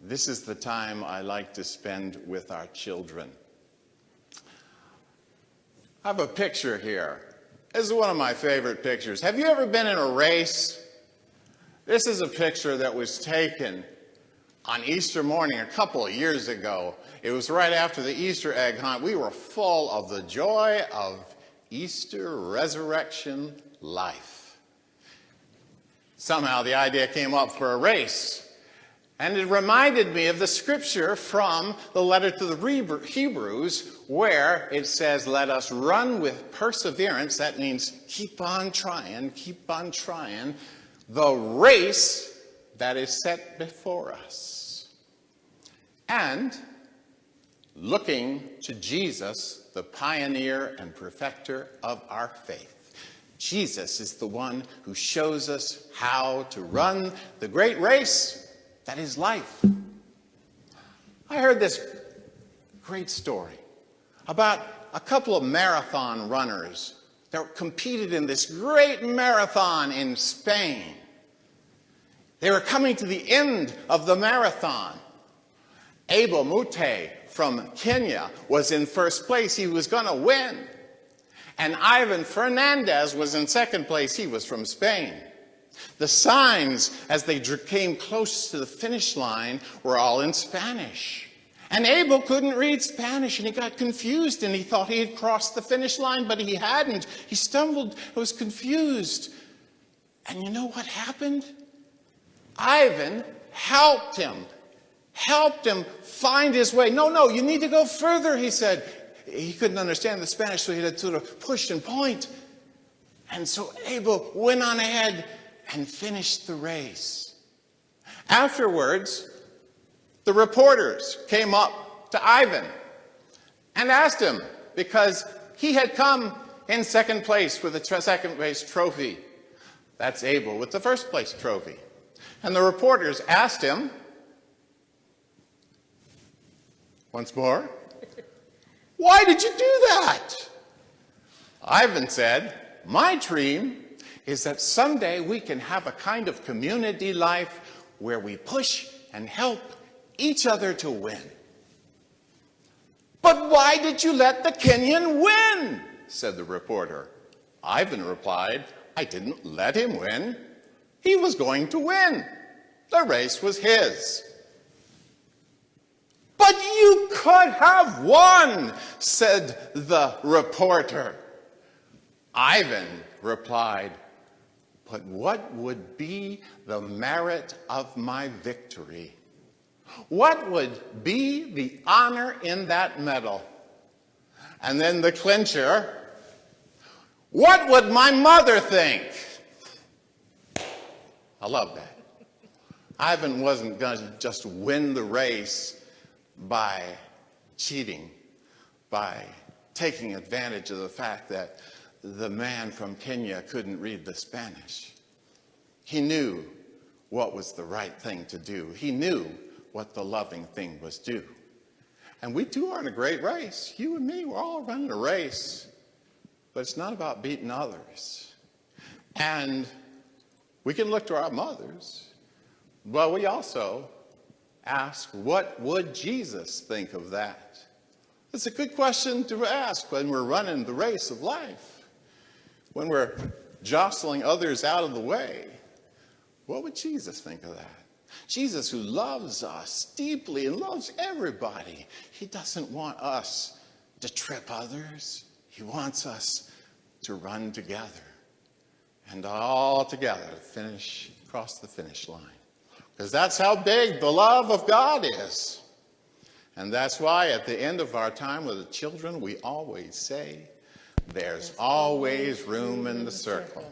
this is the time I like to spend with our children. I have a picture here. This is one of my favorite pictures. Have you ever been in a race? This is a picture that was taken on Easter morning a couple of years ago. It was right after the Easter egg hunt. We were full of the joy of Easter resurrection life. Somehow the idea came up for a race. And it reminded me of the scripture from the letter to the Hebrews, where it says, let us run with perseverance. That means keep on trying, the race that is set before us. And looking to Jesus, the pioneer and perfecter of our faith. Jesus is the one who shows us how to run the great race that is life. I heard this great story about a couple of marathon runners that competed in this great marathon in Spain. They were coming to the end of the marathon. Abel Mute from Kenya was in first place. He was going to win. And Ivan Fernandez was in second place. He was from Spain. The signs as they came close to the finish line were all in Spanish. And Abel couldn't read Spanish, and he got confused, and he thought he had crossed the finish line, but he hadn't. He stumbled, was confused. And you know what happened? Ivan helped him find his way. No, you need to go further, he said. He couldn't understand the Spanish, so he had to sort of push and point. And so Abel went on ahead and finished the race. Afterwards, the reporters came up to Ivan and asked him, because he had come in second place with a second place trophy. That's Abel with the first place trophy. And the reporters asked him, once more, why did you do that? Ivan said, my dream is that someday we can have a kind of community life where we push and help each other to win. But why did you let the Kenyan win? Said the reporter. Ivan replied, I didn't let him win. He was going to win. The race was his. But you could have won, said the reporter. Ivan replied, but what would be the merit of my victory? What would be the honor in that medal? And then the clincher, what would my mother think? I love that. Ivan wasn't going to just win the race by cheating, by taking advantage of the fact that the man from Kenya couldn't read the Spanish. He knew what was the right thing to do. He knew what the loving thing was to do. And we too are in a great race. You and me, we're all running a race. But it's not about beating others. And we can look to our mothers, but we also ask, what would Jesus think of that? It's a good question to ask when we're running the race of life. When we're jostling others out of the way, what would Jesus think of that? Jesus, who loves us deeply and loves everybody, he doesn't want us to trip others. He wants us to run together and all together cross the finish line. Because that's how big the love of God is. And that's why at the end of our time with the children, we always say, there's always room in the circle.